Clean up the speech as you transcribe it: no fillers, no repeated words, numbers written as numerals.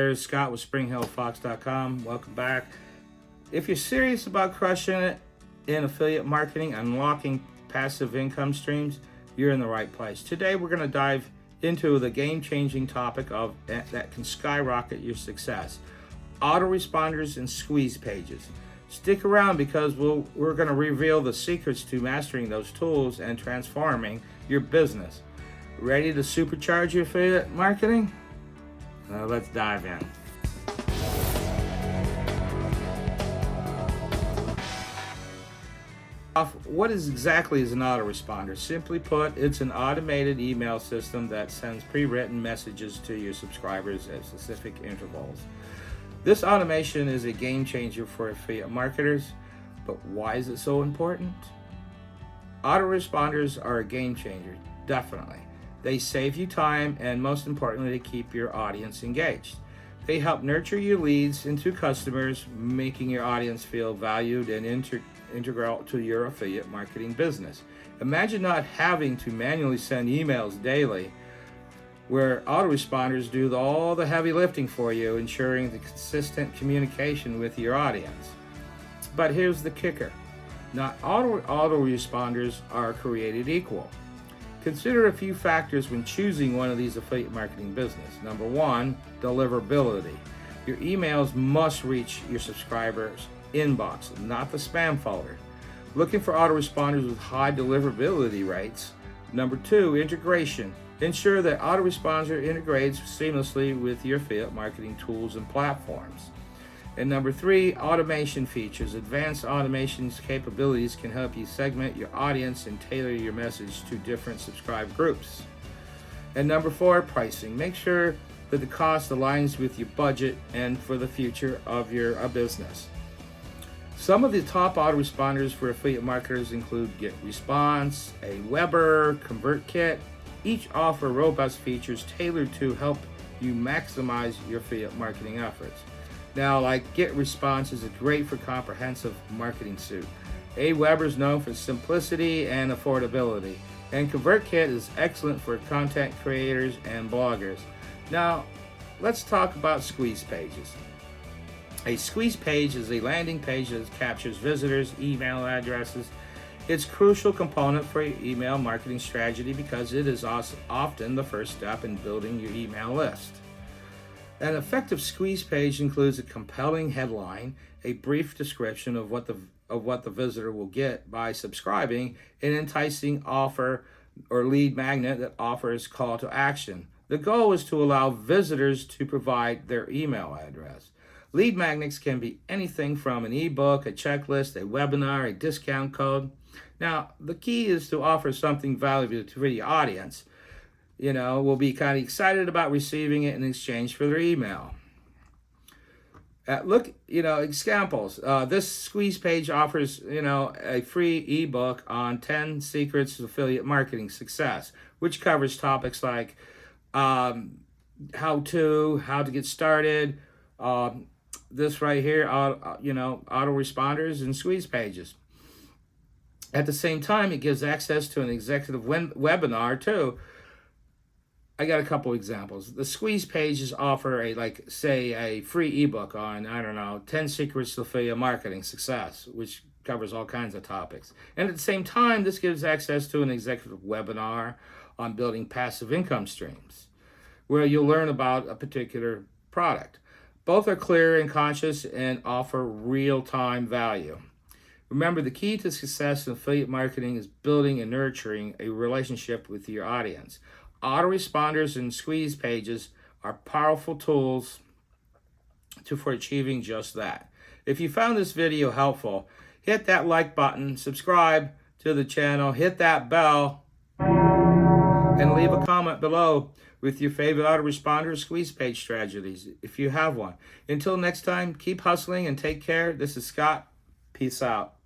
There's Scott with SpringHillFox.com. Welcome back. If you're serious about crushing it in affiliate marketing, unlocking passive income streams, you're in the right place. Today we're going to dive into the game-changing topic of that can skyrocket your success: autoresponders and squeeze pages. Stick around because we're going to reveal the secrets to mastering those tools and transforming your business. Ready to supercharge your affiliate marketing? Let's dive in. What exactly is an autoresponder? Simply put, it's an automated email system that sends pre-written messages to your subscribers at specific intervals. This automation is a game changer for affiliate marketers, but why is it so important? Autoresponders are a game changer, definitely. They save you time, and most importantly, they keep your audience engaged. They help nurture your leads into customers, making your audience feel valued and integral to your affiliate marketing business. Imagine not having to manually send emails daily, where autoresponders do all the heavy lifting for you, ensuring the consistent communication with your audience. But here's the kicker: not all autoresponders are created equal. Consider a few factors when choosing one of these affiliate marketing business. Number one, deliverability. Your emails must reach your subscribers' inbox, not the spam folder. Looking for autoresponders with high deliverability rates. Number two, integration. Ensure that autoresponder integrates seamlessly with your affiliate marketing tools and platforms. And number three, automation features. Advanced automation's capabilities can help you segment your audience and tailor your message to different subscribe groups. And number four, pricing. Make sure that the cost aligns with your budget and for the future of your business. Some of the top autoresponders for affiliate marketers include GetResponse, Aweber, ConvertKit. Each offer robust features tailored to help you maximize your affiliate marketing efforts. Now, like GetResponse is great for comprehensive marketing suite. Aweber is known for simplicity and affordability, and ConvertKit is excellent for content creators and bloggers. Now, let's talk about squeeze pages. A squeeze page is a landing page that captures visitors' email addresses. It's a crucial component for your email marketing strategy because it is often the first step in building your email list. An effective squeeze page includes a compelling headline, a brief description of what the visitor will get by subscribing, an enticing offer or lead magnet that offers call to action. The goal is to allow visitors to provide their email address. Lead magnets can be anything from an ebook, a checklist, a webinar, a discount code. Now, the key is to offer something valuable to your audience. Will be kind of excited about receiving it in exchange for their email. Examples. This squeeze page offers, a free ebook on 10 secrets to affiliate marketing success, which covers topics like how to get started, this right here, autoresponders and squeeze pages. At the same time, it gives access to an executive webinar too. I got a couple examples. The squeeze pages offer a free ebook on, 10 secrets to affiliate marketing success, which covers all kinds of topics. And at the same time, this gives access to an executive webinar on building passive income streams, where you'll learn about a particular product. Both are clear and conscious and offer real-time value. Remember, the key to success in affiliate marketing is building and nurturing a relationship with your audience. Autoresponders and squeeze pages are powerful tools for achieving just that. If you found this video helpful, hit that like button, subscribe to the channel, hit that bell, and leave a comment below with your favorite autoresponder squeeze page strategies, if you have one. Until next time, keep hustling and take care. This is Scott. Peace out.